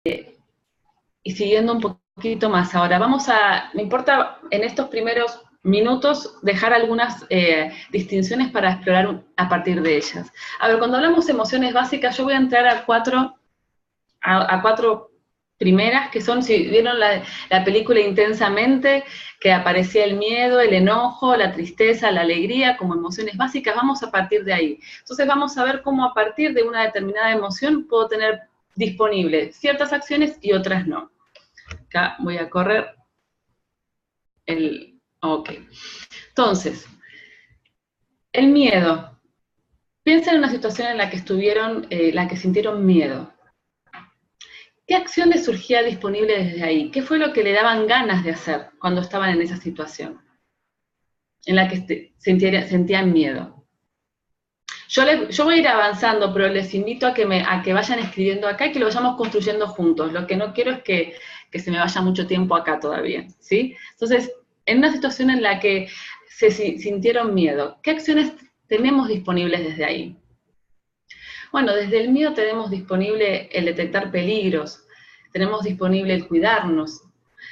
y siguiendo un poquito más. Ahora, me importa en estos primeros minutos dejar algunas distinciones para explorar a partir de ellas. A ver, cuando hablamos de emociones básicas, yo voy a entrar a cuatro primeras, que son, si vieron la película Intensamente, que aparecía el miedo, el enojo, la tristeza, la alegría como emociones básicas, vamos a partir de ahí. Entonces vamos a ver cómo a partir de una determinada emoción puedo tener disponibles ciertas acciones y otras no. Acá voy a correr ok. Entonces, el miedo. Piensa en una situación en la que la que sintieron miedo. ¿Qué acciones surgía disponible desde ahí? ¿Qué fue lo que le daban ganas de hacer cuando estaban en esa situación? En la que sentían miedo. Yo voy a ir avanzando, pero les invito a que vayan escribiendo acá y que lo vayamos construyendo juntos. Lo que no quiero es que se me vaya mucho tiempo acá todavía, ¿sí? Entonces, en una situación en la que se sintieron miedo, ¿qué acciones tenemos disponibles desde ahí? Bueno, desde el miedo tenemos disponible el detectar peligros, tenemos disponible el cuidarnos,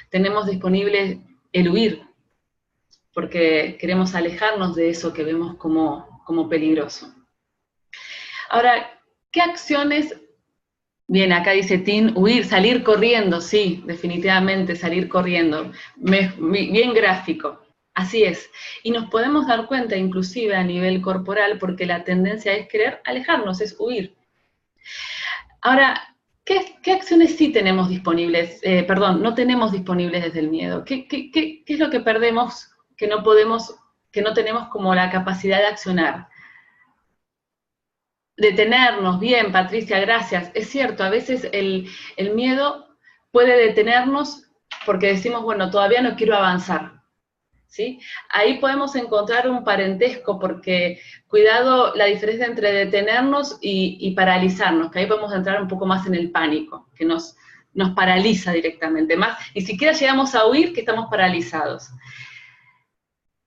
tenemos disponible el huir, porque queremos alejarnos de eso que vemos como peligroso. Ahora, ¿qué acciones? Bien, acá dice Tim, huir, salir corriendo, sí, definitivamente, salir corriendo. Bien gráfico, así es. Y nos podemos dar cuenta, inclusive a nivel corporal, porque la tendencia es querer alejarnos, es huir. Ahora, ¿qué acciones sí tenemos disponibles? No tenemos disponibles desde el miedo. ¿Qué es lo que perdemos que no tenemos como la capacidad de accionar? Detenernos, bien, Patricia, gracias. Es cierto, a veces el miedo puede detenernos porque decimos, bueno, todavía no quiero avanzar, ¿sí? Ahí podemos encontrar un parentesco porque, cuidado, la diferencia entre detenernos y paralizarnos, que ahí podemos entrar un poco más en el pánico, que nos paraliza directamente, más, ni siquiera llegamos a huir que estamos paralizados.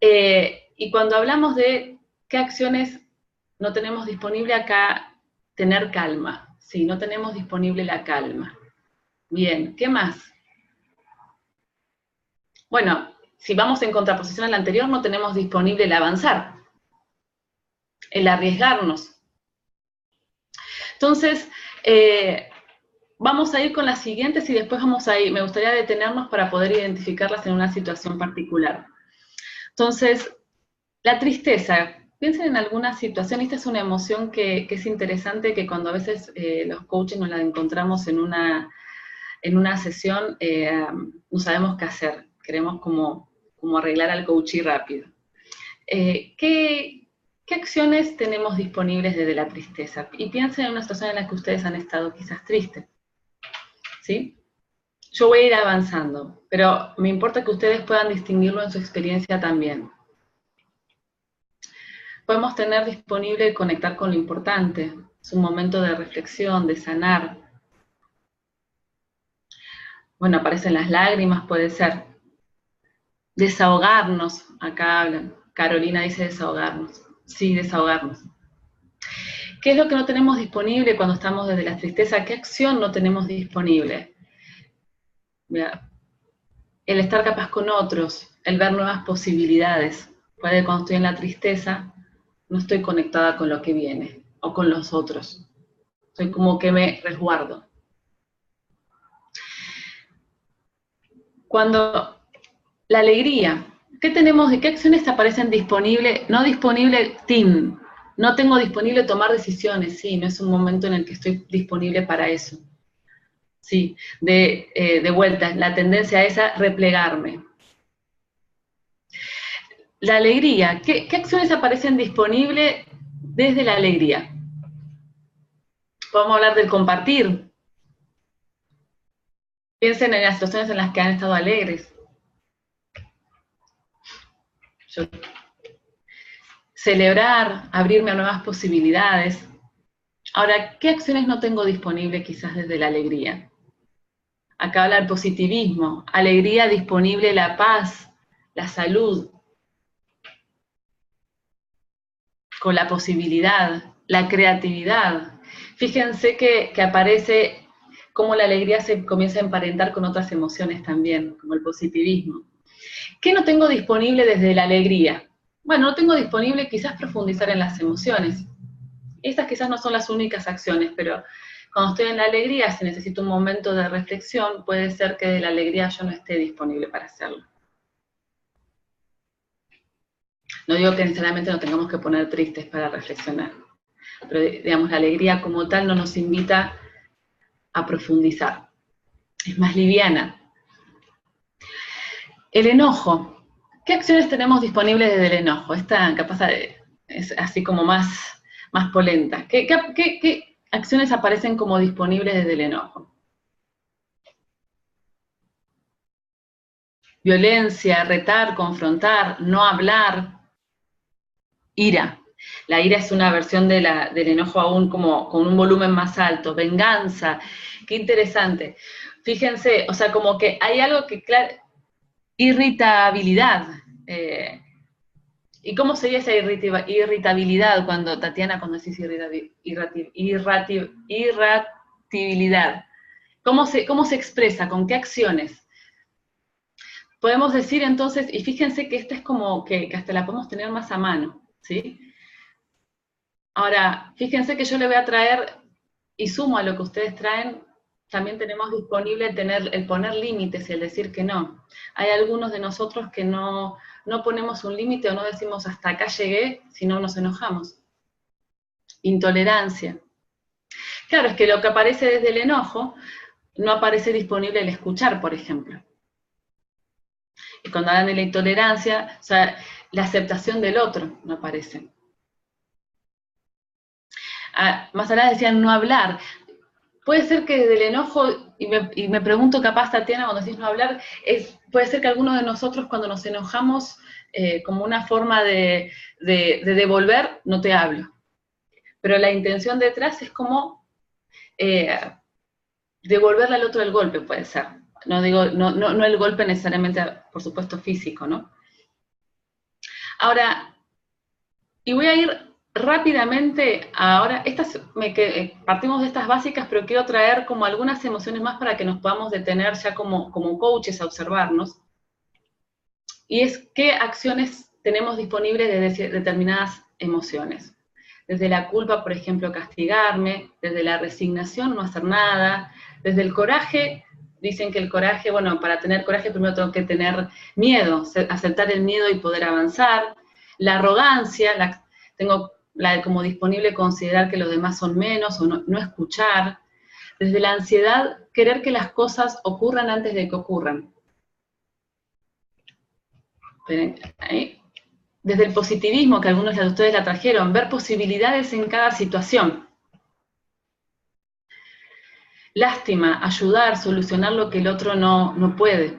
Y cuando hablamos de qué acciones no tenemos disponible acá, tener calma. Sí, no tenemos disponible la calma. Bien, ¿qué más? Bueno, si vamos en contraposición al anterior, no tenemos disponible el avanzar, el arriesgarnos. Entonces, vamos a ir con las siguientes y después me gustaría detenernos para poder identificarlas en una situación particular. Entonces, la tristeza. Piensen en alguna situación, esta es una emoción que es interesante, que cuando a veces los coaches nos la encontramos en una sesión, no sabemos qué hacer, queremos como arreglar al coachee rápido. ¿Qué acciones tenemos disponibles desde la tristeza? Y piensen en una situación en la que ustedes han estado quizás tristes, ¿sí? Yo voy a ir avanzando, pero me importa que ustedes puedan distinguirlo en su experiencia también. Podemos tener disponible conectar con lo importante, es un momento de reflexión, de sanar. Bueno, aparecen las lágrimas, puede ser. Desahogarnos, acá hablan. Carolina dice desahogarnos. Sí, desahogarnos. ¿Qué es lo que no tenemos disponible cuando estamos desde la tristeza? ¿Qué acción no tenemos disponible? Mira, el estar capaz con otros, el ver nuevas posibilidades. Puede que cuando estoy en la tristeza, no estoy conectada con lo que viene, o con los otros. Soy como que me resguardo. Cuando la alegría, ¿qué acciones aparecen disponibles? No disponible, Tim, no tengo disponible tomar decisiones, sí, no es un momento en el que estoy disponible para eso. Sí, de vuelta, la tendencia es a replegarme. La alegría, ¿qué acciones aparecen disponibles desde la alegría? Podemos hablar del compartir. Piensen en las situaciones en las que han estado alegres. Celebrar, abrirme a nuevas posibilidades. Ahora, ¿qué acciones no tengo disponible quizás desde la alegría? Acá habla el positivismo, alegría disponible, la paz, la salud, con la posibilidad, la creatividad. Fíjense que aparece cómo la alegría se comienza a emparentar con otras emociones también, como el positivismo. ¿Qué no tengo disponible desde la alegría? Bueno, no tengo disponible quizás profundizar en las emociones. Estas quizás no son las únicas acciones, pero cuando estoy en la alegría, si necesito un momento de reflexión, puede ser que de la alegría yo no esté disponible para hacerlo. No digo que necesariamente nos tengamos que poner tristes para reflexionar, pero digamos, la alegría como tal no nos invita a profundizar. Es más liviana. El enojo. ¿Qué acciones tenemos disponibles desde el enojo? Esta capaz es así como más polenta. ¿Qué acciones aparecen como disponibles desde el enojo? Violencia, retar, confrontar, no hablar, ira. La ira es una versión del enojo aún como con un volumen más alto. Venganza, qué interesante. Fíjense, o sea, como que hay algo que, claro, irritabilidad. ¿Y cómo sería esa irritabilidad cuando, Tatiana, cuando decís irritabilidad? ¿Cómo se expresa? ¿Con qué acciones? Podemos decir entonces, y fíjense que esta es como que hasta la podemos tener más a mano, ¿sí? Ahora, fíjense que yo le voy a traer, y sumo a lo que ustedes traen, también tenemos disponible el poner límites y el decir que no. Hay algunos de nosotros que no ponemos un límite o no decimos hasta acá llegué, si no nos enojamos. Intolerancia. Claro, es que lo que aparece desde el enojo no aparece disponible el escuchar, por ejemplo. Y cuando hablan de la intolerancia, o sea, la aceptación del otro no aparece. Más allá decían no hablar. Puede ser que desde el enojo, y me pregunto capaz, Tatiana, cuando decís no hablar, puede ser que algunos de nosotros cuando nos enojamos, como una forma de devolver, no te hablo. Pero la intención detrás es como devolverle al otro el golpe, puede ser. No digo, no el golpe necesariamente, por supuesto, físico, ¿no? Ahora, y voy a ir rápidamente ahora, partimos de estas básicas, pero quiero traer como algunas emociones más para que nos podamos detener ya como coaches a observarnos. Y es qué acciones tenemos disponibles de determinadas emociones. Desde la culpa, por ejemplo, castigarme, desde la resignación, no hacer nada, desde el coraje, dicen que el coraje, bueno, para tener coraje primero tengo que tener miedo, aceptar el miedo y poder avanzar. La arrogancia, tengo como disponible considerar que los demás son menos o no escuchar. Desde la ansiedad, querer que las cosas ocurran antes de que ocurran. Ahí. Desde el positivismo, que algunos de ustedes la trajeron, ver posibilidades en cada situación. Lástima, ayudar, solucionar lo que el otro no puede.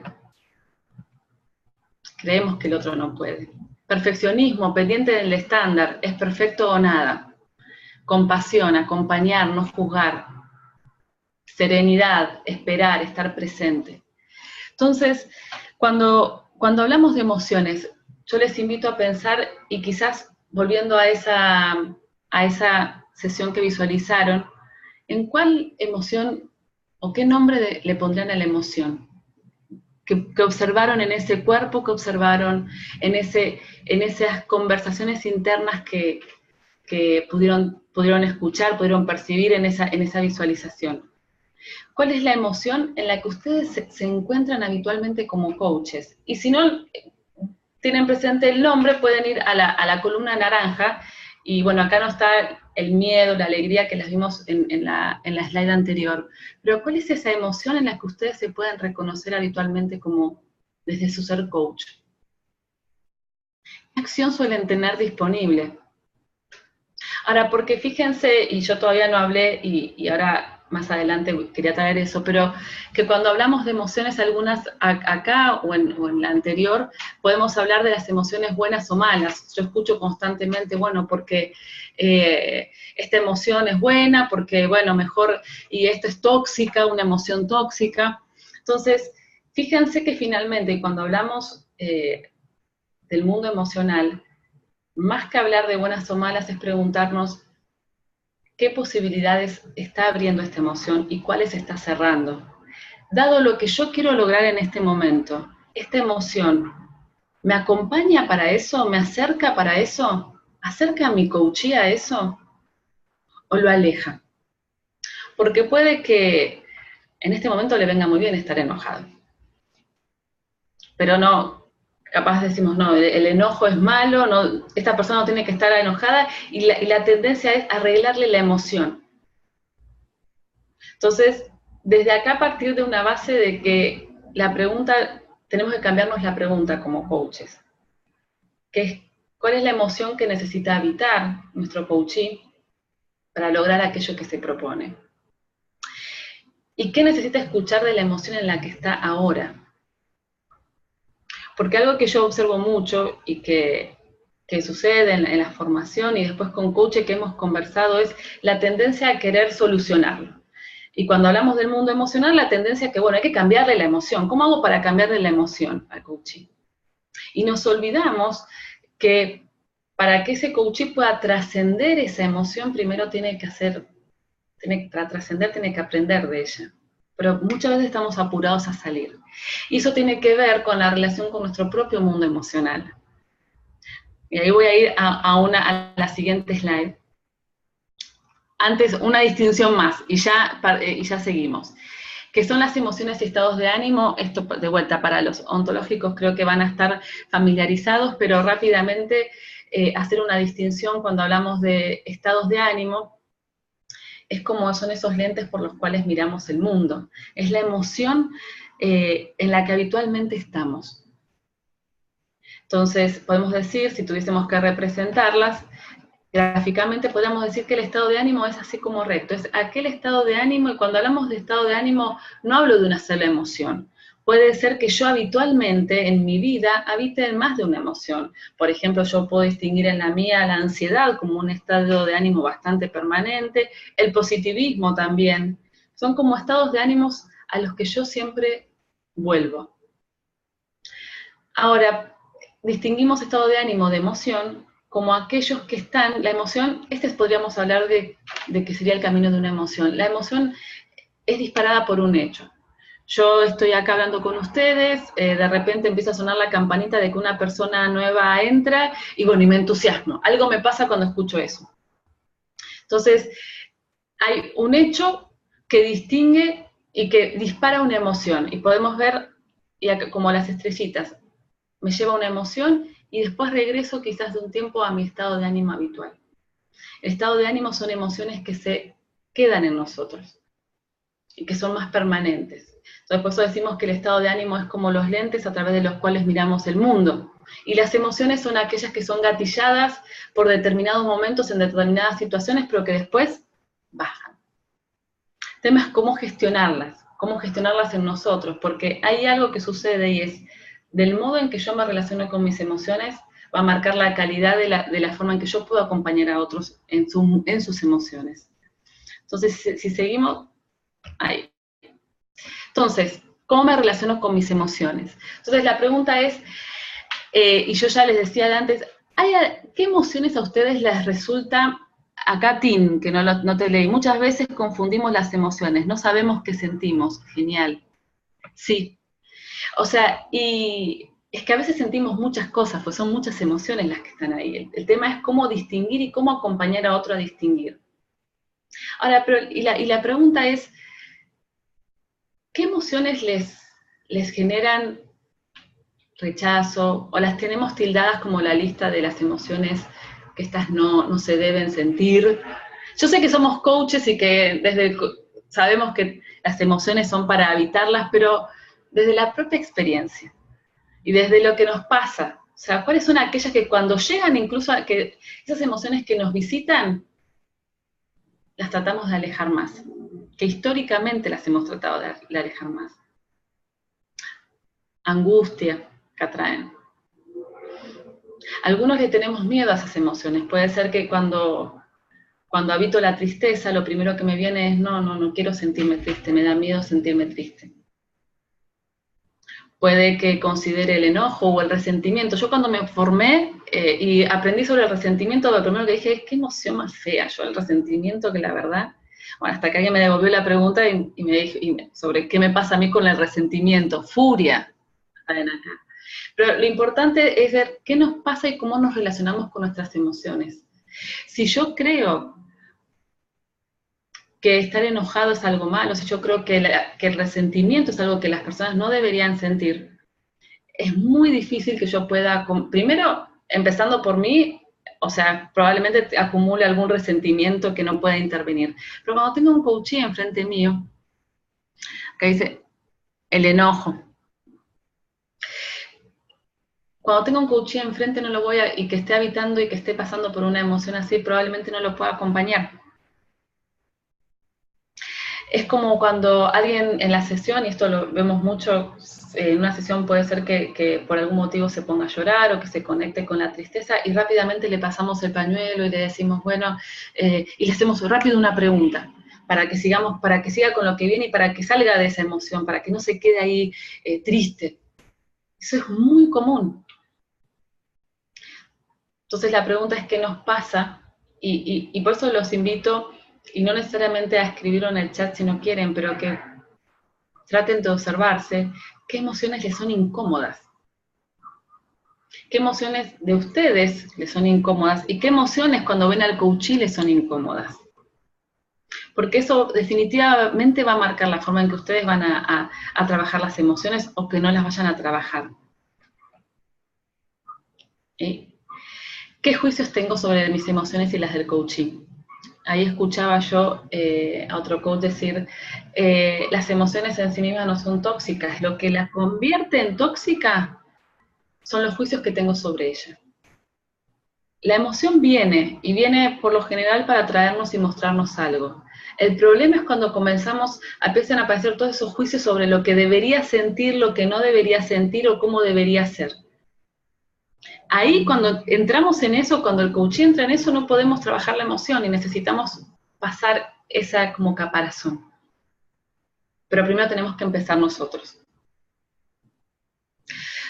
Creemos que el otro no puede. Perfeccionismo, pendiente del estándar, es perfecto o nada. Compasión, acompañar, no juzgar. Serenidad, esperar, estar presente. Entonces, cuando hablamos de emociones, yo les invito a pensar, y quizás volviendo a esa sesión que visualizaron, ¿en cuál emoción o qué nombre le pondrían a la emoción? Que observaron en ese cuerpo, que observaron en esas conversaciones internas que pudieron escuchar, pudieron percibir en esa visualización. ¿Cuál es la emoción en la que ustedes se encuentran habitualmente como coaches? Y si no tienen presente el nombre, pueden ir a la columna naranja, y bueno, acá no está el miedo, la alegría que las vimos en la slide anterior, pero ¿cuál es esa emoción en la que ustedes se pueden reconocer habitualmente como desde su ser coach? ¿Qué acción suelen tener disponible? Ahora, porque fíjense, y yo todavía no hablé, y ahora más adelante quería traer eso, pero que cuando hablamos de emociones, algunas acá o en la anterior, podemos hablar de las emociones buenas o malas. Yo escucho constantemente, bueno, porque esta emoción es buena, porque, bueno, mejor, y esta es tóxica, una emoción tóxica. Entonces, fíjense que finalmente, cuando hablamos del mundo emocional, más que hablar de buenas o malas, es preguntarnos qué posibilidades está abriendo esta emoción y cuáles está cerrando. Dado lo que yo quiero lograr en este momento, esta emoción, ¿me acompaña para eso? ¿Me acerca para eso? ¿Acerca a mi coachee a eso? ¿O lo aleja? Porque puede que en este momento le venga muy bien estar enojado. Pero no, capaz decimos, no, el enojo es malo, no, esta persona no tiene que estar enojada, y la tendencia es arreglarle la emoción. Entonces, desde acá partir de una base de que la pregunta, tenemos que cambiarnos la pregunta como coaches, que es, ¿cuál es la emoción que necesita habitar nuestro coachee para lograr aquello que se propone? ¿Y qué necesita escuchar de la emoción en la que está ahora? Porque algo que yo observo mucho y que sucede en la formación y después con coaches que hemos conversado es la tendencia a querer solucionarlo. Y cuando hablamos del mundo emocional, la tendencia es que, bueno, hay que cambiarle la emoción. ¿Cómo hago para cambiarle la emoción al coachee? Y nos olvidamos que para que ese coachee pueda trascender esa emoción, primero para trascender tiene que aprender de ella. Pero muchas veces estamos apurados a salir. Y eso tiene que ver con la relación con nuestro propio mundo emocional. Y ahí voy a ir a la siguiente slide. Antes, una distinción más, y ya seguimos. Que son las emociones y estados de ánimo. Esto, de vuelta, para los ontológicos creo que van a estar familiarizados, pero rápidamente hacer una distinción cuando hablamos de estados de ánimo. Es como son esos lentes por los cuales miramos el mundo. Es la emoción en la que habitualmente estamos. Entonces, podemos decir, si tuviésemos que representarlas, gráficamente podríamos decir que el estado de ánimo es así como recto. Es aquel estado de ánimo, y cuando hablamos de estado de ánimo, no hablo de una sola emoción. Puede ser que yo habitualmente en mi vida habite en más de una emoción. Por ejemplo, yo puedo distinguir en la mía la ansiedad como un estado de ánimo bastante permanente, el positivismo también. Son como estados de ánimos a los que yo siempre vuelvo. Ahora, distinguimos estado de ánimo de emoción como aquellos que están, la emoción, podríamos hablar de que sería el camino de una emoción. La emoción es disparada por un hecho. Yo estoy acá hablando con ustedes, de repente empieza a sonar la campanita de que una persona nueva entra, y bueno, y me entusiasmo. Algo me pasa cuando escucho eso. Entonces, hay un hecho que distingue y que dispara una emoción, y podemos ver, como las estrellitas, me lleva una emoción, y después regreso quizás de un tiempo a mi estado de ánimo habitual. El estado de ánimo son emociones que se quedan en nosotros y que son más permanentes. Entonces, por eso decimos que el estado de ánimo es como los lentes a través de los cuales miramos el mundo. Y las emociones son aquellas que son gatilladas por determinados momentos en determinadas situaciones, pero que después bajan. El tema es cómo gestionarlas en nosotros, porque hay algo que sucede, y es del modo en que yo me relaciono con mis emociones, va a marcar la calidad de la forma en que yo puedo acompañar a otros en sus emociones. Entonces, si seguimos, ahí. Entonces, ¿cómo me relaciono con mis emociones? Entonces, la pregunta es, y yo ya les decía de antes, ¿qué emociones a ustedes les resulta, acá Tim, que no te leí, muchas veces confundimos las emociones, no sabemos qué sentimos, genial, sí. O sea, y es que a veces sentimos muchas cosas, pues son muchas emociones las que están ahí. El tema es cómo distinguir y cómo acompañar a otro a distinguir. Ahora, la pregunta es, ¿qué emociones les generan rechazo, o las tenemos tildadas como la lista de las emociones que estas no se deben sentir? Yo sé que somos coaches y que sabemos que las emociones son para habitarlas, pero desde la propia experiencia y desde lo que nos pasa, o sea, ¿cuáles son aquellas que cuando llegan, incluso que esas emociones que nos visitan, las tratamos de alejar más, que históricamente las hemos tratado de alejar más? Angustia que atraen. Algunos le tenemos miedo a esas emociones. Puede ser que cuando habito la tristeza, lo primero que me viene es, no quiero sentirme triste, me da miedo sentirme triste. puede que considere el enojo o el resentimiento. Yo cuando me formé y aprendí sobre el resentimiento, lo primero que dije es, qué emoción más fea, yo el resentimiento, que la verdad, bueno, hasta que alguien me devolvió la pregunta y me dijo sobre qué me pasa a mí con el resentimiento, furia, ven acá. Pero lo importante es ver qué nos pasa y cómo nos relacionamos con nuestras emociones. Si yo creo que estar enojado es algo malo, si yo creo que el resentimiento es algo que las personas no deberían sentir, es muy difícil que yo pueda, primero, empezando por mí, o sea, probablemente acumule algún resentimiento que no pueda intervenir. Pero cuando tengo un coachee enfrente mío, que dice, el enojo. Cuando tengo un coachee enfrente no lo voy a, y que esté habitando y que esté pasando por una emoción así, probablemente no lo pueda acompañar. Es como cuando alguien en la sesión, y esto lo vemos mucho, en una sesión puede ser que por algún motivo se ponga a llorar o que se conecte con la tristeza y rápidamente le pasamos el pañuelo y le decimos, bueno, y le hacemos rápido una pregunta para que sigamos, para que siga con lo que viene y para que salga de esa emoción, para que no se quede ahí triste. Eso es muy común. Entonces la pregunta es qué nos pasa y por eso los invito, y no necesariamente a escribirlo en el chat si no quieren, pero que traten de observarse qué emociones les son incómodas. ¿Qué emociones de ustedes les son incómodas? ¿Y qué emociones cuando ven al coachee les son incómodas? Porque eso definitivamente va a marcar la forma en que ustedes van a trabajar las emociones o que no las vayan a trabajar. ¿Qué juicios tengo sobre mis emociones y las del coachee? Ahí escuchaba yo a otro coach decir, las emociones en sí mismas no son tóxicas, lo que las convierte en tóxica son los juicios que tengo sobre ella. La emoción viene, y viene por lo general para traernos y mostrarnos algo. El problema es cuando comenzamos, empiezan a aparecer todos esos juicios sobre lo que debería sentir, lo que no debería sentir o cómo debería ser. Ahí cuando entramos en eso, cuando el coachee entra en eso, no podemos trabajar la emoción y necesitamos pasar esa como caparazón. Pero primero tenemos que empezar nosotros.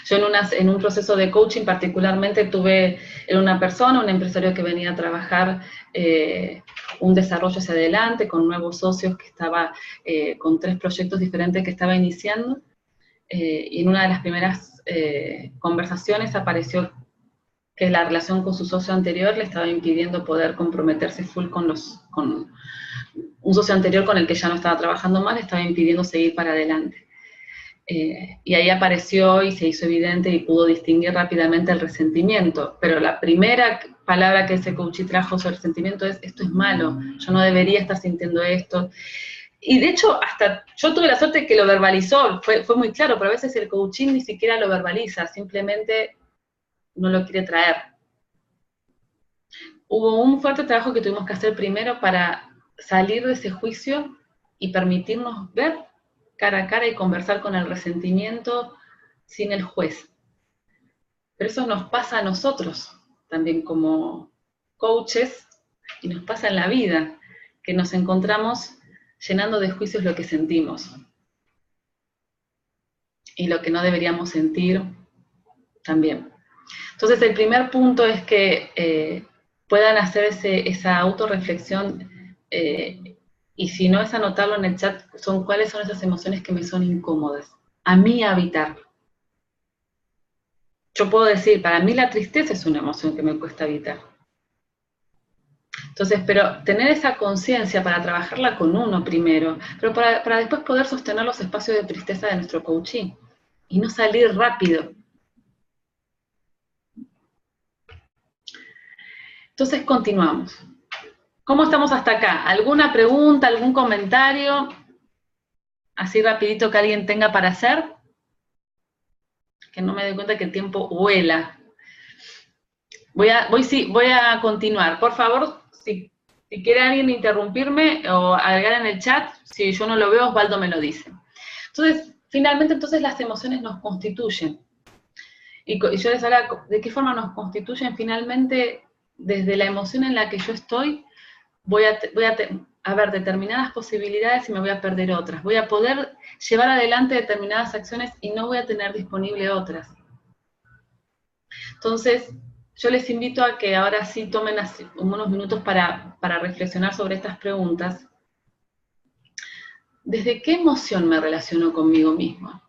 Yo en un proceso de coaching particularmente tuve en una persona, un empresario que venía a trabajar un desarrollo hacia adelante con nuevos socios que estaba con 3 proyectos diferentes que estaba iniciando. Y en una de las primeras conversaciones apareció que la relación con su socio anterior le estaba impidiendo poder comprometerse full con un socio anterior con el que ya no estaba trabajando más, le estaba impidiendo seguir para adelante. Y ahí apareció y se hizo evidente y pudo distinguir rápidamente el resentimiento. Pero la primera palabra que ese coachee trajo sobre el resentimiento es, esto es malo, yo no debería estar sintiendo esto. Y de hecho, hasta yo tuve la suerte de que lo verbalizó, fue muy claro, pero a veces el coaching ni siquiera lo verbaliza, simplemente no lo quiere traer. Hubo un fuerte trabajo que tuvimos que hacer primero para salir de ese juicio y permitirnos ver cara a cara y conversar con el resentimiento sin el juez. Pero eso nos pasa a nosotros también como coaches y nos pasa en la vida, que nos encontramos llenando de juicios lo que sentimos y lo que no deberíamos sentir también. Entonces el primer punto es que puedan hacer esa autorreflexión y si no es anotarlo en el chat, cuáles son esas emociones que me son incómodas. A mí habitar. Yo puedo decir, para mí la tristeza es una emoción que me cuesta habitar. Entonces, pero tener esa conciencia para trabajarla con uno primero, pero para después poder sostener los espacios de tristeza de nuestro coaching y no salir rápido. Entonces, continuamos. ¿Cómo estamos hasta acá? ¿Alguna pregunta, algún comentario? Así rapidito que alguien tenga para hacer. Que no me doy cuenta que el tiempo vuela. Voy a continuar. Por favor, si quiere alguien interrumpirme o agregar en el chat, si yo no lo veo, Osvaldo me lo dice. Entonces, finalmente, las emociones nos constituyen. Y yo les hablaba, ¿de qué forma nos constituyen? Finalmente, desde la emoción en la que yo estoy, voy a a ver determinadas posibilidades y me voy a perder otras. Voy a poder llevar adelante determinadas acciones y no voy a tener disponible otras. Entonces, yo les invito a que ahora sí tomen unos minutos para reflexionar sobre estas preguntas. ¿Desde qué emoción me relaciono conmigo mismo?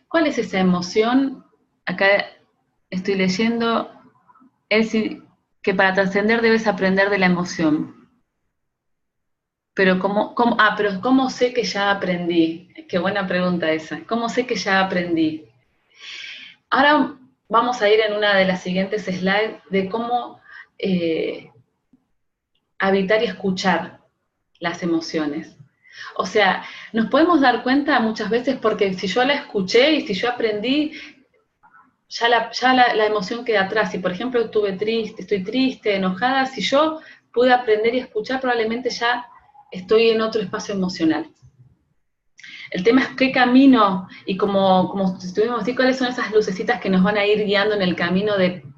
¿Cuál es esa emoción? Acá estoy leyendo, que para trascender debes aprender de la emoción. Pero ¿cómo sé que ya aprendí? Qué buena pregunta esa. ¿Cómo sé que ya aprendí? Ahora vamos a ir en una de las siguientes slides de cómo habitar y escuchar las emociones. O sea, nos podemos dar cuenta muchas veces porque si yo la escuché y si yo aprendí, ya la emoción queda atrás. Si por ejemplo estoy triste, enojada, si yo pude aprender y escuchar, probablemente ya estoy en otro espacio emocional. El tema es qué camino, y como estuvimos así, cuáles son esas lucecitas que nos van a ir guiando en el camino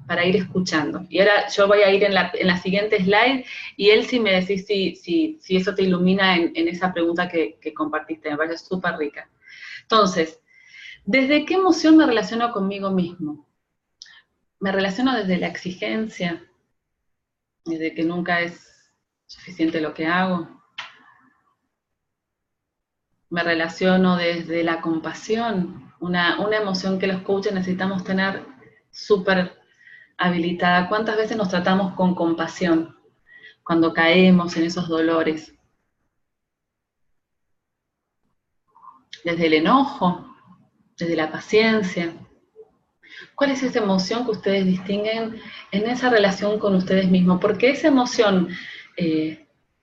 para ir escuchando. Y ahora yo voy a ir en la siguiente slide, y Elsie me decís si eso te ilumina en esa pregunta que compartiste, me parece súper rica. Entonces, ¿desde qué emoción me relaciono conmigo mismo? Me relaciono desde la exigencia, desde que nunca es suficiente lo que hago. Me relaciono desde la compasión, una emoción que los coaches necesitamos tener súper habilitada. ¿Cuántas veces nos tratamos con compasión cuando caemos en esos dolores? Desde el enojo, desde la paciencia. ¿Cuál es esa emoción que ustedes distinguen en esa relación con ustedes mismos? Porque esa emoción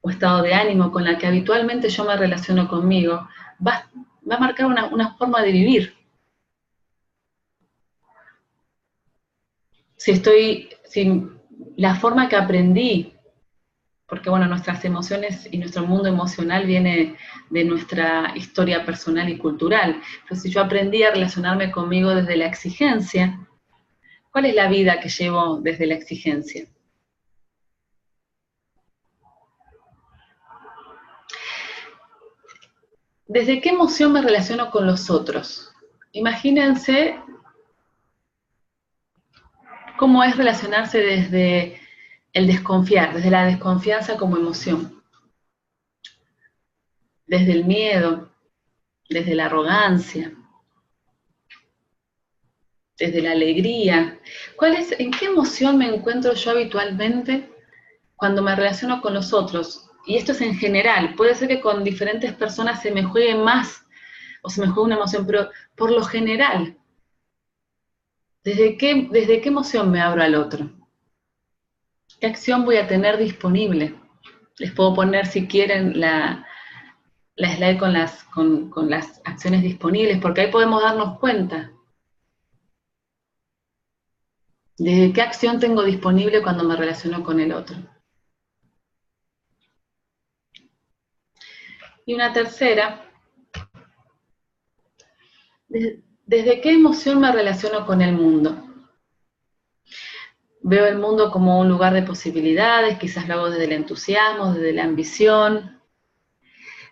o estado de ánimo con la que habitualmente yo me relaciono conmigo va a marcar una forma de vivir. Si la forma que aprendí, porque bueno, nuestras emociones y nuestro mundo emocional viene de nuestra historia personal y cultural, pero si yo aprendí a relacionarme conmigo desde la exigencia, ¿cuál es la vida que llevo desde la exigencia? ¿Desde qué emoción me relaciono con los otros? Imagínense cómo es relacionarse desde el desconfiar, desde la desconfianza como emoción, desde el miedo, desde la arrogancia, desde la alegría. ¿En qué emoción me encuentro yo habitualmente cuando me relaciono con los otros? Y esto es en general, puede ser que con diferentes personas se me juegue más o se me juegue una emoción, pero por lo general, ¿desde qué emoción me abro al otro? ¿Qué acción voy a tener disponible? Les puedo poner, si quieren, la slide con las acciones disponibles, porque ahí podemos darnos cuenta de qué acción tengo disponible cuando me relaciono con el otro. Y una tercera, ¿desde qué emoción me relaciono con el mundo? Veo el mundo como un lugar de posibilidades, quizás lo hago desde el entusiasmo, desde la ambición.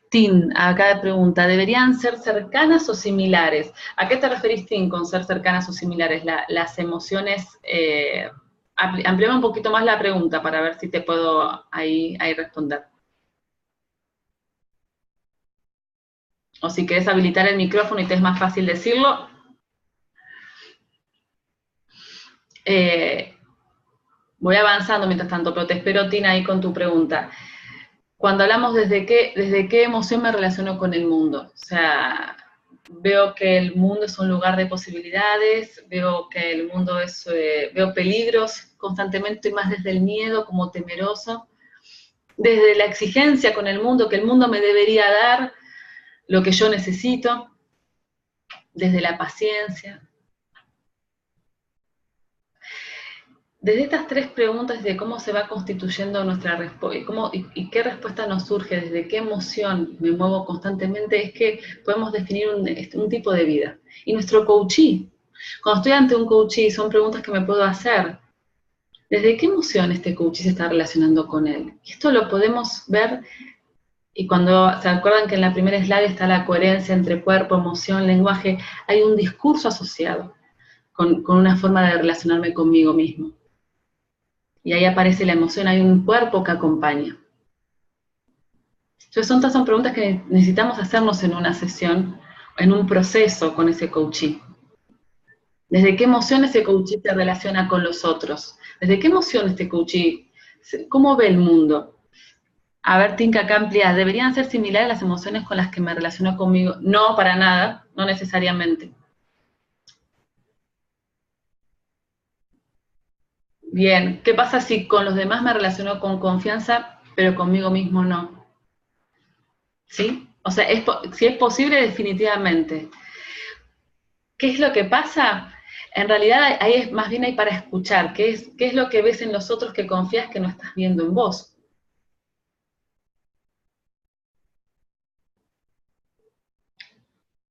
Tin, acá pregunta, ¿deberían ser cercanas o similares? ¿A qué te referís, Tin, con ser cercanas o similares? Las emociones, amplíame un poquito más la pregunta para ver si te puedo ahí responder. O si querés habilitar el micrófono y te es más fácil decirlo. Voy avanzando mientras tanto, pero te espero, Tina, ahí con tu pregunta. Cuando hablamos desde qué emoción me relaciono con el mundo, o sea, veo que el mundo es un lugar de posibilidades, veo que el mundo veo peligros constantemente, y más desde el miedo, como temeroso, desde la exigencia con el mundo, que el mundo me debería dar lo que yo necesito, desde la paciencia. Desde estas tres preguntas de cómo se va constituyendo nuestra respuesta y qué respuesta nos surge, desde qué emoción me muevo constantemente, es que podemos definir un tipo de vida. Y nuestro coachee, cuando estoy ante un coachee, son preguntas que me puedo hacer. ¿Desde qué emoción este coach se está relacionando con él? Y esto lo podemos ver, y cuando se acuerdan que en la primera slide está la coherencia entre cuerpo, emoción, lenguaje, hay un discurso asociado con una forma de relacionarme conmigo mismo. Y ahí aparece la emoción, hay un cuerpo que acompaña. Entonces son preguntas que necesitamos hacernos en una sesión, en un proceso con ese coachee. ¿Desde qué emoción ese coachee se relaciona con los otros? ¿Desde qué emoción este coachee, cómo ve el mundo? A ver, Tinka, acá amplía, ¿deberían ser similares las emociones con las que me relaciono conmigo? No, para nada, no necesariamente. Bien, ¿qué pasa si con los demás me relaciono con confianza, pero conmigo mismo no? ¿Sí? O sea, si es posible, definitivamente. ¿Qué es lo que pasa? En realidad ahí es más bien hay para escuchar. ¿Qué es lo que ves en los otros que confías que no estás viendo en vos?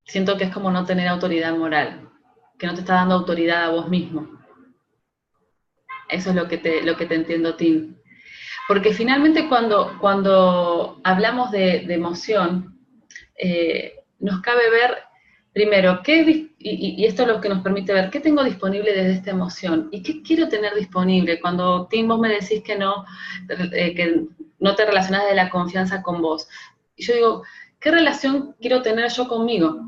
Siento que es como no tener autoridad moral, que no te está dando autoridad a vos mismo. Eso es lo que te entiendo, Tim. Porque finalmente cuando hablamos de emoción, nos cabe ver, primero, y esto es lo que nos permite ver, ¿qué tengo disponible desde esta emoción? ¿Y qué quiero tener disponible? Cuando, Tim, vos me decís que no te relacionás de la confianza con vos. Y yo digo, ¿qué relación quiero tener yo conmigo?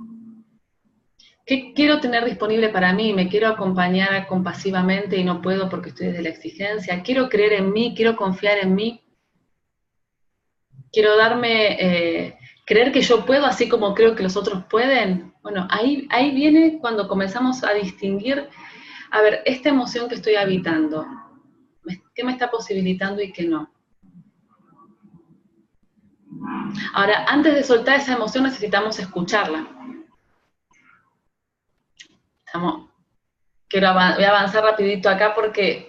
¿Qué quiero tener disponible para mí? ¿Me quiero acompañar compasivamente y no puedo porque estoy desde la exigencia? ¿Quiero creer en mí? ¿Quiero confiar en mí? ¿Quiero creer que yo puedo así como creo que los otros pueden? Bueno, ahí viene cuando comenzamos a distinguir, a ver, esta emoción que estoy habitando, ¿qué me está posibilitando y qué no? Ahora, antes de soltar esa emoción necesitamos escucharla. Voy a avanzar rapidito acá porque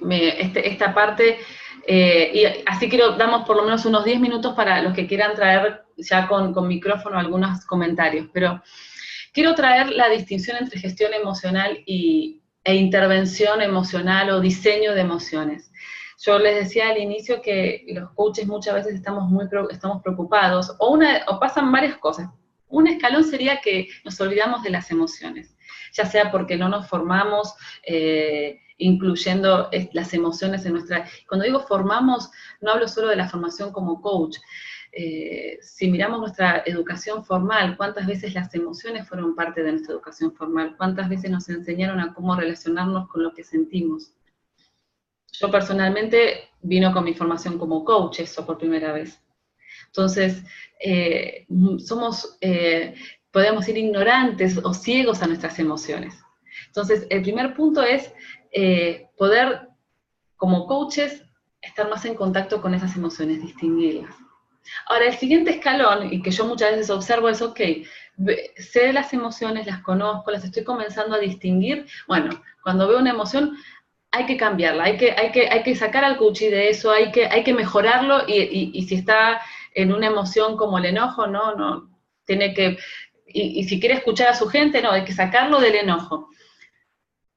esta parte, y así damos por lo menos unos 10 minutos para los que quieran traer ya con micrófono algunos comentarios, pero quiero traer la distinción entre gestión emocional e intervención emocional o diseño de emociones. Yo les decía al inicio que los coaches muchas veces estamos preocupados, o pasan varias cosas. Un escalón sería que nos olvidamos de las emociones, ya sea porque no nos formamos incluyendo las emociones en nuestra... Cuando digo formamos, no hablo solo de la formación como coach. Si miramos nuestra educación formal, ¿cuántas veces las emociones fueron parte de nuestra educación formal? ¿Cuántas veces nos enseñaron a cómo relacionarnos con lo que sentimos? Yo personalmente vino con mi formación como coach eso por primera vez. Entonces, podemos ir ignorantes o ciegos a nuestras emociones. Entonces, el primer punto es poder, como coaches, estar más en contacto con esas emociones, distinguirlas. Ahora, el siguiente escalón, y que yo muchas veces observo, es, ok, sé de las emociones, las conozco, las estoy comenzando a distinguir. Bueno, cuando veo una emoción, hay que cambiarla, hay que sacar al coachee de eso, hay que mejorarlo, y si está en una emoción como el enojo, no, tiene que, y si quiere escuchar a su gente, no, hay que sacarlo del enojo.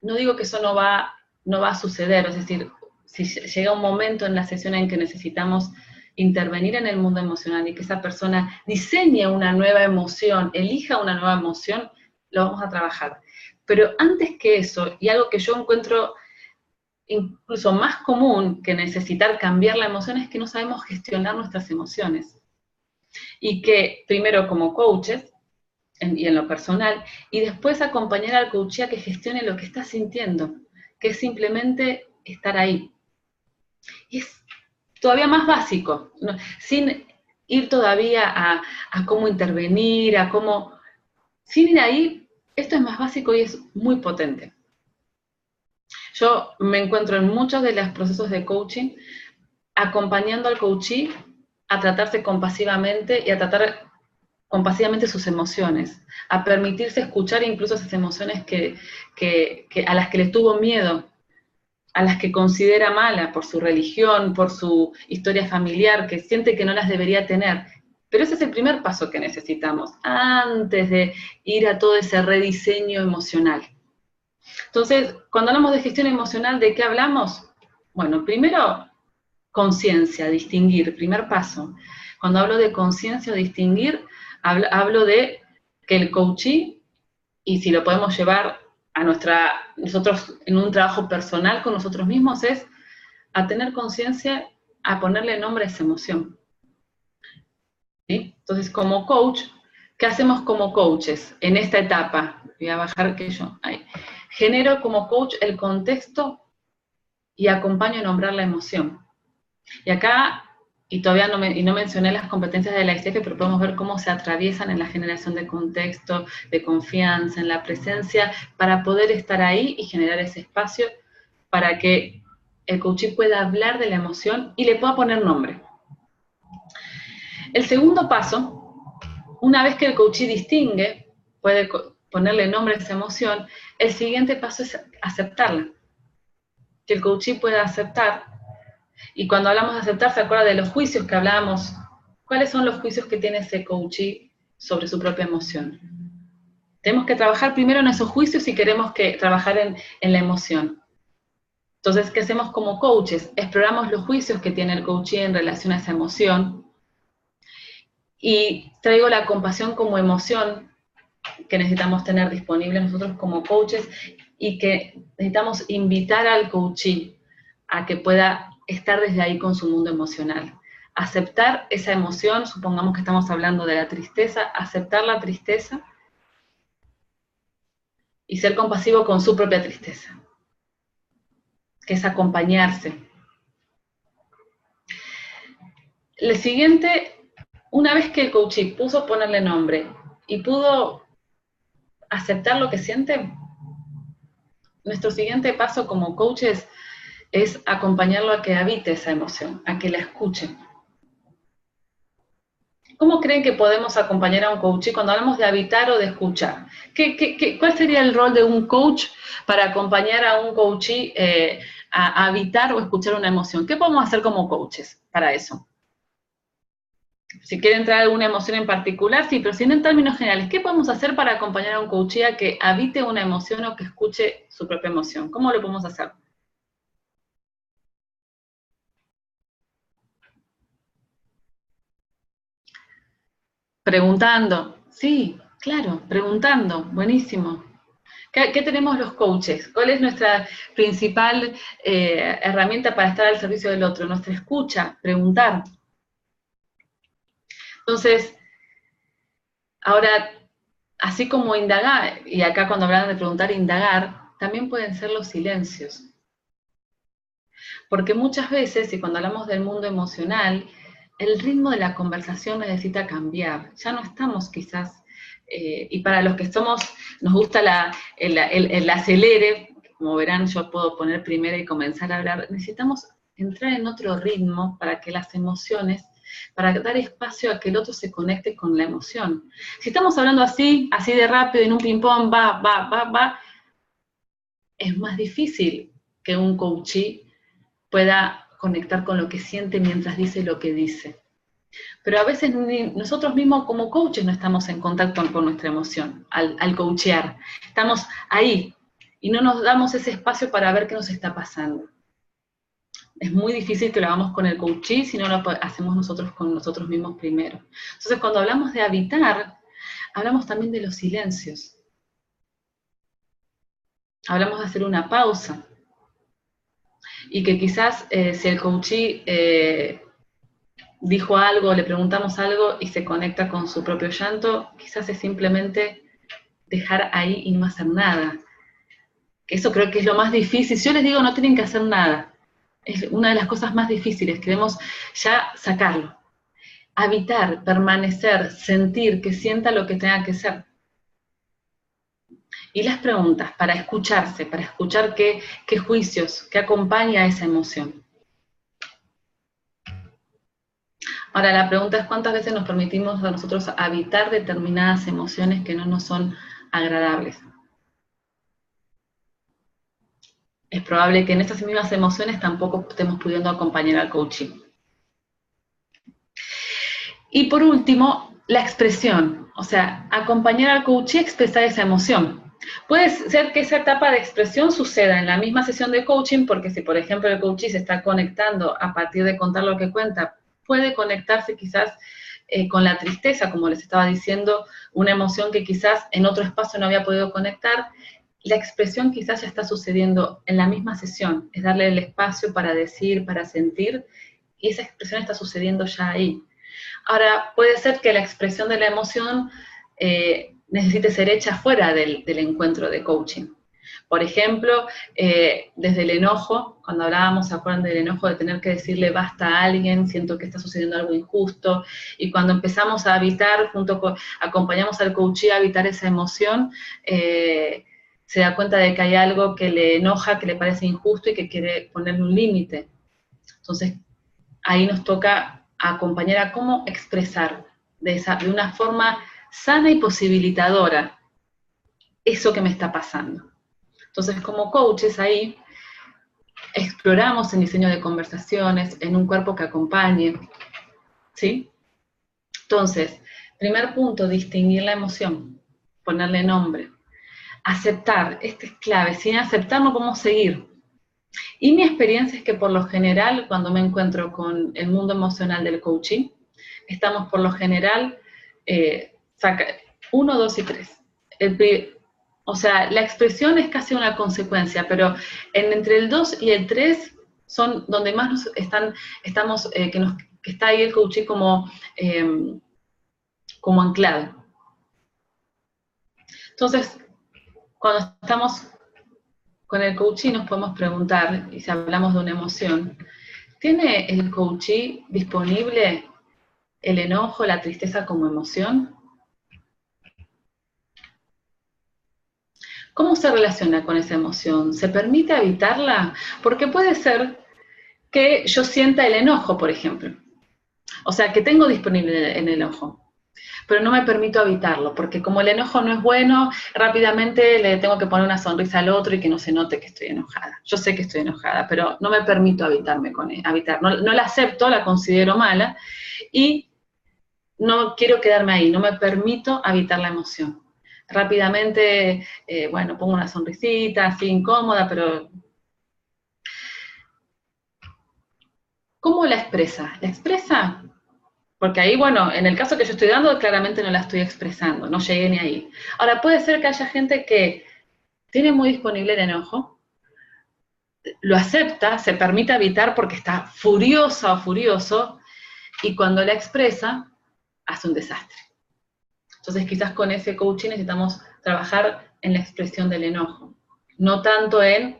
No digo que eso no va a suceder, es decir, si llega un momento en la sesión en que necesitamos intervenir en el mundo emocional y que esa persona diseñe una nueva emoción, elija una nueva emoción, lo vamos a trabajar. Pero antes que eso, y algo que yo encuentro incluso más común que necesitar cambiar la emoción, es que no sabemos gestionar nuestras emociones. Y que primero como coaches, y en lo personal, y después acompañar al coachee a que gestione lo que está sintiendo, que es simplemente estar ahí. Y es todavía más básico, ¿no? Sin ir todavía a cómo intervenir, sin ir ahí, esto es más básico y es muy potente. Yo me encuentro en muchos de los procesos de coaching acompañando al coachee a tratarse compasivamente y a tratar compasivamente sus emociones, a permitirse escuchar incluso esas emociones a las que le tuvo miedo, a las que considera mala por su religión, por su historia familiar, que siente que no las debería tener. Pero ese es el primer paso que necesitamos, antes de ir a todo ese rediseño emocional. Entonces, cuando hablamos de gestión emocional, ¿de qué hablamos? Bueno, primero, conciencia, distinguir, primer paso. Cuando hablo de conciencia o distinguir, hablo de que el coachee, y si lo podemos llevar a nosotros en un trabajo personal con nosotros mismos, es a tener conciencia, a ponerle nombre a esa emoción. ¿Sí? Entonces, como coach, ¿qué hacemos como coaches en esta etapa? Voy a bajar que yo, ahí. Genero como coach el contexto y acompaño a nombrar la emoción. Y acá, y todavía no mencioné las competencias de la ICF, pero podemos ver cómo se atraviesan en la generación de contexto, de confianza, en la presencia, para poder estar ahí y generar ese espacio para que el coachee pueda hablar de la emoción y le pueda poner nombre. El segundo paso, una vez que el coachee distingue, puede ponerle nombre a esa emoción, el siguiente paso es aceptarla. Que el coachee pueda aceptar. Y cuando hablamos de aceptar, ¿se acuerda de los juicios que hablábamos? ¿Cuáles son los juicios que tiene ese coachee sobre su propia emoción? Tenemos que trabajar primero en esos juicios si queremos trabajar en la emoción. Entonces, ¿qué hacemos como coaches? Exploramos los juicios que tiene el coachee en relación a esa emoción y traigo la compasión como emoción que necesitamos tener disponible nosotros como coaches y que necesitamos invitar al coachee a que pueda estar desde ahí con su mundo emocional. Aceptar esa emoción, supongamos que estamos hablando de la tristeza, aceptar la tristeza y ser compasivo con su propia tristeza, que es acompañarse. Lo siguiente, una vez que el coachee pudo ponerle nombre y pudo aceptar lo que siente, nuestro siguiente paso como coaches es acompañarlo a que habite esa emoción, a que la escuche. ¿Cómo creen que podemos acompañar a un coachee cuando hablamos de habitar o de escuchar? ¿Cuál sería el rol de un coach para acompañar a un coachee a habitar o escuchar una emoción? ¿Qué podemos hacer como coaches para eso? Si quiere entrar alguna emoción en particular, sí, pero si no en términos generales, ¿qué podemos hacer para acompañar a un coachee a que habite una emoción o que escuche su propia emoción? ¿Cómo lo podemos hacer? Preguntando, sí, claro, preguntando, buenísimo. ¿Qué tenemos los coaches? ¿Cuál es nuestra principal herramienta para estar al servicio del otro? Nuestra escucha, preguntar. Entonces, ahora, así como indagar, y acá cuando hablan de preguntar, indagar, también pueden ser los silencios. Porque muchas veces, y cuando hablamos del mundo emocional, el ritmo de la conversación necesita cambiar. Ya no estamos quizás, y para los que nos gusta el acelere, como verán, yo puedo poner primero y comenzar a hablar, necesitamos entrar en otro ritmo para que las emociones, para dar espacio a que el otro se conecte con la emoción. Si estamos hablando así de rápido, en un ping-pong, va, es más difícil que un coachee pueda conectar con lo que siente mientras dice lo que dice. Pero a veces nosotros mismos como coaches no estamos en contacto con nuestra emoción al coachear. Estamos ahí y no nos damos ese espacio para ver qué nos está pasando. Es muy difícil que lo hagamos con el coachee si no lo hacemos nosotros con nosotros mismos primero. Entonces, cuando hablamos de habitar, hablamos también de los silencios. Hablamos de hacer una pausa. Y que quizás si el coachee dijo algo, le preguntamos algo y se conecta con su propio llanto, quizás es simplemente dejar ahí y no hacer nada. Eso creo que es lo más difícil. Yo les digo, no tienen que hacer nada. Es una de las cosas más difíciles, queremos ya sacarlo. Habitar, permanecer, sentir, que sienta lo que tenga que ser. Y las preguntas, para escucharse, para escuchar qué juicios, qué acompaña a esa emoción. Ahora, la pregunta es cuántas veces nos permitimos a nosotros habitar determinadas emociones que no nos son agradables. Es probable que en estas mismas emociones tampoco estemos pudiendo acompañar al coaching. Y por último, la expresión, o sea, acompañar al coachee a expresar esa emoción. Puede ser que esa etapa de expresión suceda en la misma sesión de coaching, porque si, por ejemplo, el coachee se está conectando a partir de contar lo que cuenta, puede conectarse quizás con la tristeza, como les estaba diciendo, una emoción que quizás en otro espacio no había podido conectar. La expresión quizás ya está sucediendo en la misma sesión, es darle el espacio para decir, para sentir, y esa expresión está sucediendo ya ahí. Ahora, puede ser que la expresión de la emoción necesite ser hecha fuera del encuentro de coaching. Por ejemplo, desde el enojo, cuando hablábamos, ¿se acuerdan del enojo de tener que decirle basta a alguien, siento que está sucediendo algo injusto? Y cuando empezamos a habitar, acompañamos al coachee a habitar esa emoción, se da cuenta de que hay algo que le enoja, que le parece injusto y que quiere ponerle un límite. Entonces, ahí nos toca acompañar a cómo expresar de una forma sana y posibilitadora eso que me está pasando. Entonces, como coaches ahí, exploramos en diseño de conversaciones, en un cuerpo que acompañe, ¿sí? Entonces, primer punto, distinguir la emoción, ponerle nombre. Aceptar, este es clave, sin aceptar no podemos seguir. Y mi experiencia es que por lo general, cuando me encuentro con el mundo emocional del coaching, estamos por lo general, saca 1, 2 y 3. O sea, la expresión es casi una consecuencia, pero entre el 2 y el 3 son donde más estamos, que está ahí el coaching como anclado. Entonces, cuando estamos con el coaching nos podemos preguntar, y si hablamos de una emoción, ¿tiene el coachee disponible el enojo, la tristeza como emoción? ¿Cómo se relaciona con esa emoción? ¿Se permite evitarla? Porque puede ser que yo sienta el enojo, por ejemplo. O sea, que tengo disponible el enojo, pero no me permito evitarlo, porque como el enojo no es bueno, rápidamente le tengo que poner una sonrisa al otro y que no se note que estoy enojada. Yo sé que estoy enojada, pero no me permito habitar. No la acepto, la considero mala y no quiero quedarme ahí, no me permito habitar la emoción. Rápidamente, bueno, pongo una sonrisita, así incómoda, pero ¿cómo la expresa? ¿La expresa? Porque ahí, bueno, en el caso que yo estoy dando, claramente no la estoy expresando, no llegué ni ahí. Ahora, puede ser que haya gente que tiene muy disponible el enojo, lo acepta, se permite evitar porque está furiosa o furioso, y cuando la expresa, hace un desastre. Entonces, quizás con ese coaching necesitamos trabajar en la expresión del enojo, no tanto en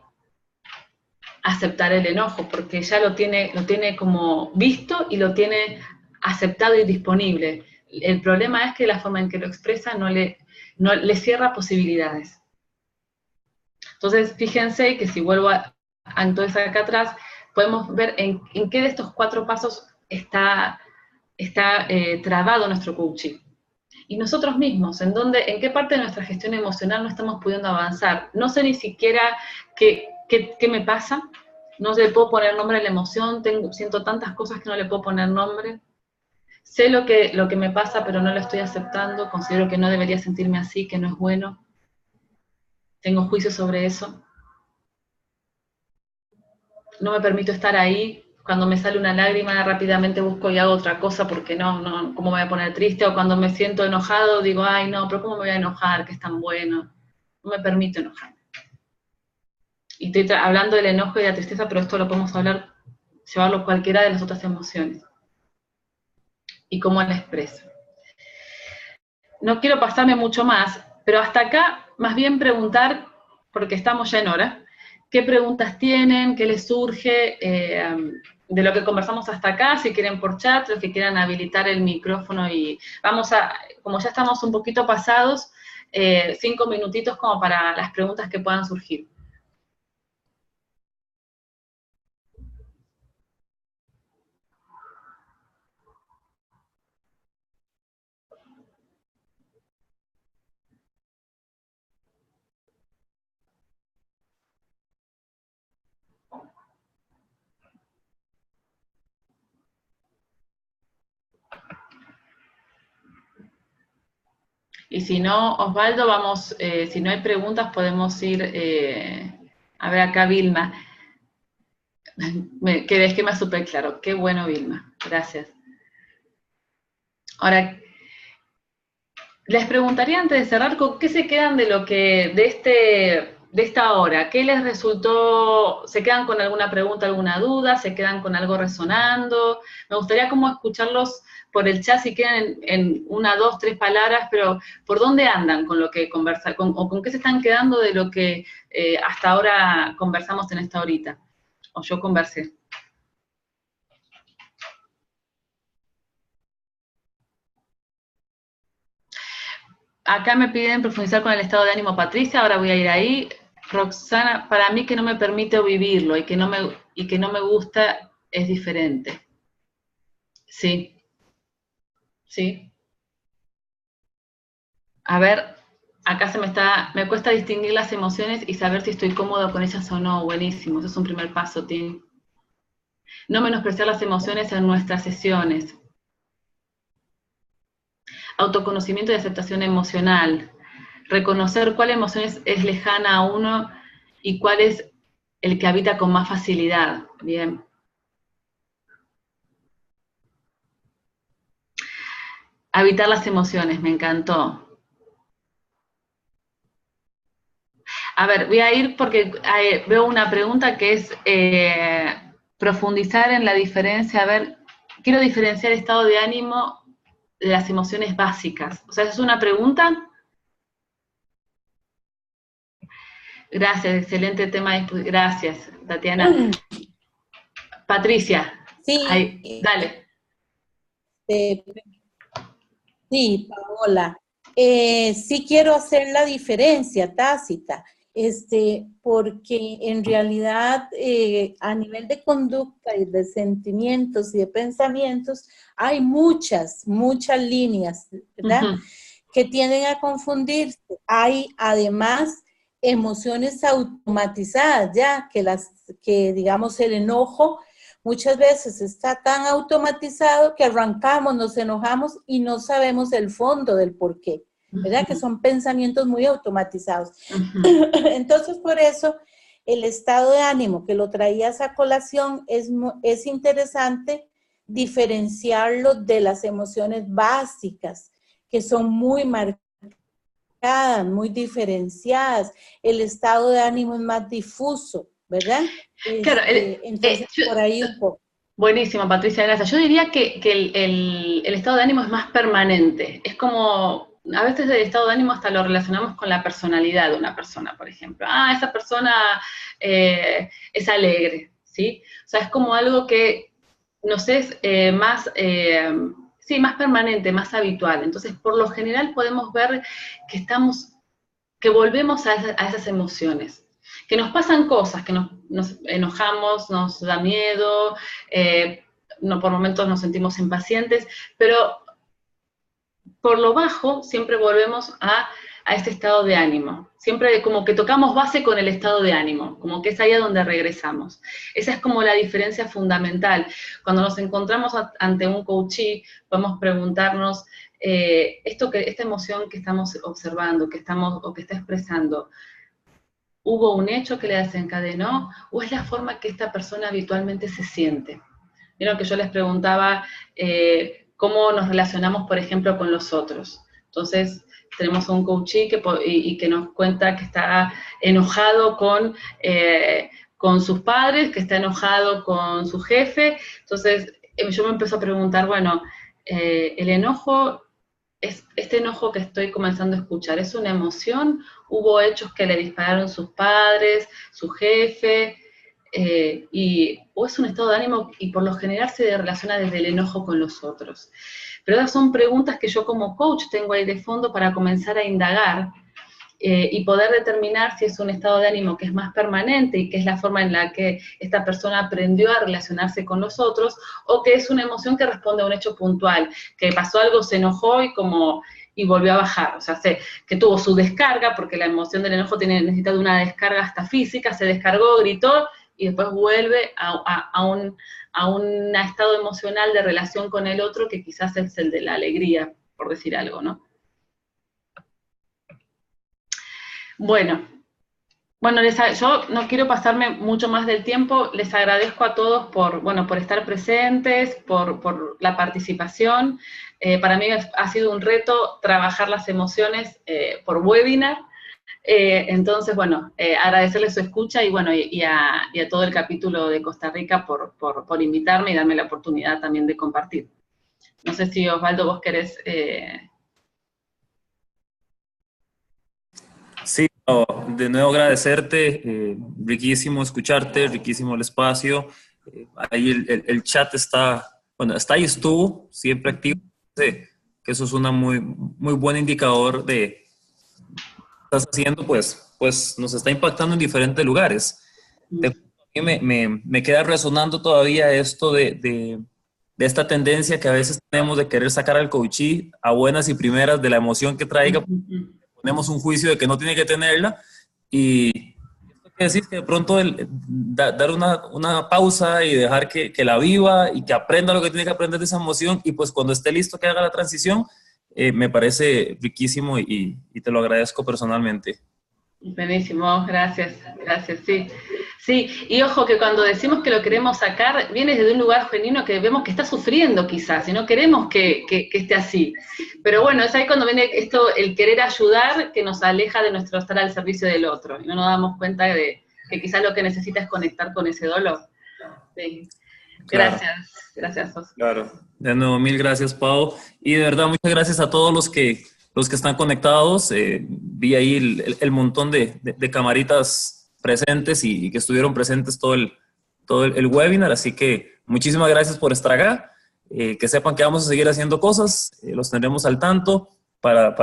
aceptar el enojo, porque ya lo tiene como visto y lo tiene aceptado y disponible. El problema es que la forma en que lo expresa no le cierra posibilidades. Entonces, fíjense que si vuelvo entonces acá atrás, podemos ver en qué de estos 4 pasos está trabado nuestro coaching. Y nosotros mismos, en qué parte de nuestra gestión emocional no estamos pudiendo avanzar. No sé ni siquiera qué me pasa, no le puedo poner nombre a la emoción, siento tantas cosas que no le puedo poner nombre. Sé lo que me pasa, pero no lo estoy aceptando, considero que no debería sentirme así, que no es bueno. Tengo juicio sobre eso. No me permito estar ahí. Cuando me sale una lágrima, rápidamente busco y hago otra cosa porque ¿cómo me voy a poner triste? O cuando me siento enojado, digo, ay, no, pero ¿cómo me voy a enojar? Que es tan bueno. No me permito enojarme. Y estoy hablando del enojo y de la tristeza, pero esto lo podemos llevarlo a cualquiera de las otras emociones. Y cómo la expreso. No quiero pasarme mucho más, pero hasta acá, más bien preguntar, porque estamos ya en hora, qué preguntas tienen, qué les surge de lo que conversamos hasta acá, si quieren por chat, los que quieran habilitar el micrófono y como ya estamos un poquito pasados, 5 minutitos como para las preguntas que puedan surgir. Y si no, Osvaldo, vamos, si no hay preguntas, podemos ir, a ver acá Vilma. Que esquema súper claro. Qué bueno, Vilma. Gracias. Ahora, les preguntaría antes de cerrar, ¿con qué se quedan de lo que, de esta hora? ¿Qué les resultó? ¿Se quedan con alguna pregunta, alguna duda? ¿Se quedan con algo resonando? Me gustaría como escucharlos por el chat si quedan en una, dos, tres palabras, pero ¿por dónde andan con lo que conversan? ¿O con qué se están quedando de lo que hasta ahora conversamos en esta horita? O yo conversé. Acá me piden profundizar con el estado de ánimo Patricia, ahora voy a ir ahí. Roxana, para mí que no me permite vivirlo y que no me gusta es diferente. Sí, sí. A ver, acá me cuesta distinguir las emociones y saber si estoy cómodo con ellas o no. Buenísimo, eso es un primer paso, Tim. No menospreciar las emociones en nuestras sesiones. Autoconocimiento y aceptación emocional. Reconocer cuál emoción es lejana a uno y cuál es el que habita con más facilidad. Bien. Habitar las emociones, me encantó. A ver, voy a ir porque veo una pregunta que es profundizar en la diferencia. A ver, quiero diferenciar estado de ánimo de las emociones básicas. O sea, ¿es una pregunta? Gracias, excelente tema. Gracias, Tatiana. Patricia, Sí, dale. eh, sí, Paola. Sí quiero hacer la diferencia tácita, porque en realidad a nivel de conducta y de sentimientos y de pensamientos hay muchas líneas, ¿verdad? Uh-huh. Que tienden a confundirse. Hay además emociones automatizadas ya, que digamos el enojo muchas veces está tan automatizado que arrancamos, nos enojamos y no sabemos el fondo del por qué, ¿verdad? Uh-huh. Que son pensamientos muy automatizados. Uh-huh. Entonces, por eso, el estado de ánimo que lo traías a colación es interesante diferenciarlo de las emociones básicas, que son muy marcadas, muy diferenciadas. El estado de ánimo es más difuso, ¿verdad? Claro, Entonces, por ahí un poco. buenísimo, Patricia, gracias. Yo diría que el estado de ánimo es más permanente. Es como, a veces el estado de ánimo hasta lo relacionamos con la personalidad de una persona, por ejemplo. Ah, esa persona es alegre, ¿sí? O sea, es como algo que nos es más, sí, más permanente, más habitual. Entonces, por lo general podemos ver que que volvemos a esas emociones, que nos pasan cosas, que nos enojamos, nos da miedo, no, por momentos nos sentimos impacientes, pero por lo bajo siempre volvemos a este estado de ánimo. Siempre como que tocamos base con el estado de ánimo, como que es ahí a donde regresamos. Esa es como la diferencia fundamental. Cuando nos encontramos ante un coachee, podemos preguntarnos, esta emoción que estamos observando, o que está expresando, ¿hubo un hecho que le desencadenó o es la forma que esta persona habitualmente se siente? Vieron que yo les preguntaba cómo nos relacionamos, por ejemplo, con los otros. Entonces, tenemos un coachee que nos cuenta que está enojado con sus padres, que está enojado con su jefe. Entonces, yo me empiezo a preguntar, bueno, el enojo, este enojo que estoy comenzando a escuchar, ¿es una emoción? ¿Hubo hechos que le dispararon sus padres, su jefe? O es un estado de ánimo y por lo general se relaciona desde el enojo con los otros. Pero esas son preguntas que yo como coach tengo ahí de fondo para comenzar a indagar y poder determinar si es un estado de ánimo que es más permanente y que es la forma en la que esta persona aprendió a relacionarse con los otros, o que es una emoción que responde a un hecho puntual, que pasó algo, se enojó y volvió a bajar, o sea, que tuvo su descarga, porque la emoción del enojo necesita de una descarga hasta física, se descargó, gritó, y después vuelve a un estado emocional de relación con el otro que quizás es el de la alegría, por decir algo, ¿no? Bueno, yo no quiero pasarme mucho más del tiempo, les agradezco a todos por estar presentes, por la participación. Para mí ha sido un reto trabajar las emociones por webinar, entonces, bueno, agradecerles su escucha y a todo el capítulo de Costa Rica por invitarme y darme la oportunidad también de compartir. No sé si Osvaldo vos querés... Sí, no, de nuevo agradecerte, riquísimo escucharte, riquísimo el espacio. Ahí el chat está, bueno, está ahí, estuvo siempre activo. Sí, que eso es una muy buen indicador de lo que estás haciendo, pues nos está impactando en diferentes lugares. Me queda resonando todavía esto de esta tendencia que a veces tenemos de querer sacar al coachee a buenas y primeras de la emoción que traiga. Ponemos un juicio de que no tiene que tenerla y esto quiere decir que de pronto dar una pausa y dejar que la viva y que aprenda lo que tiene que aprender de esa emoción y pues cuando esté listo que haga la transición, me parece riquísimo y te lo agradezco personalmente. Buenísimo, gracias, sí. Sí, y ojo que cuando decimos que lo queremos sacar, viene desde un lugar genuino que vemos que está sufriendo quizás, y no queremos que esté así. Pero bueno, es ahí cuando viene esto, el querer ayudar, que nos aleja de nuestro estar al servicio del otro, y no nos damos cuenta de que quizás lo que necesita es conectar con ese dolor. Sí. Gracias, gracias, Osvaldo. Claro, de nuevo, mil gracias, Pau, y de verdad, muchas gracias a todos los que están conectados. Vi ahí el montón de camaritas presentes y que estuvieron presentes todo el webinar, así que muchísimas gracias por estar acá. Que sepan que vamos a seguir haciendo cosas, los tendremos al tanto. Para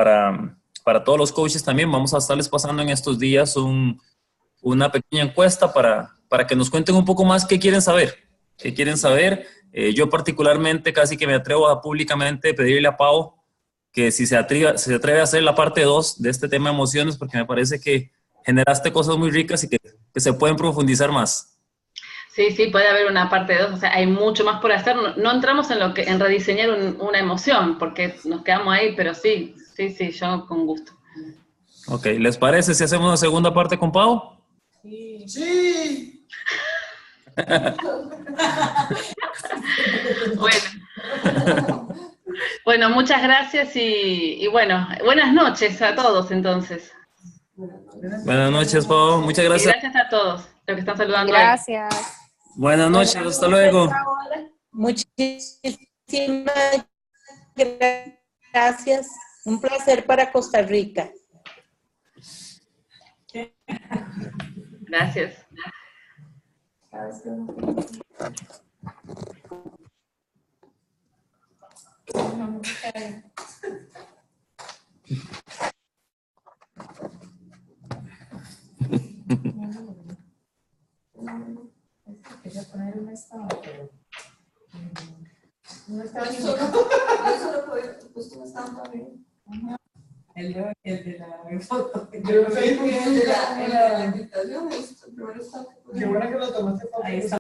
todos los coaches también vamos a estarles pasando en estos días una pequeña encuesta para que nos cuenten un poco más qué quieren saber. Yo particularmente casi que me atrevo a públicamente pedirle a Pau que si se atreve a hacer la parte 2 de este tema de emociones, porque me parece que generaste cosas muy ricas y que se pueden profundizar más. Sí, puede haber una parte 2, o sea, hay mucho más por hacer. No entramos en rediseñar una emoción, porque nos quedamos ahí, pero sí, yo con gusto. Ok, ¿les parece si hacemos una segunda parte con Pau? Sí. Bueno, muchas gracias y bueno, buenas noches a todos entonces. Buenas noches, Pau, muchas gracias. Y gracias a todos los que están saludando. Gracias. Ahí. Buenas noches, hasta luego. Muchísimas gracias. Un placer para Costa Rica. Gracias. Quería poner un estado, pero no estaba yo solo podía puesto un estado también. El de la foto. Yo no sé el de la invitación, el primer estado. Qué bueno que lo tomaste. Ahí está.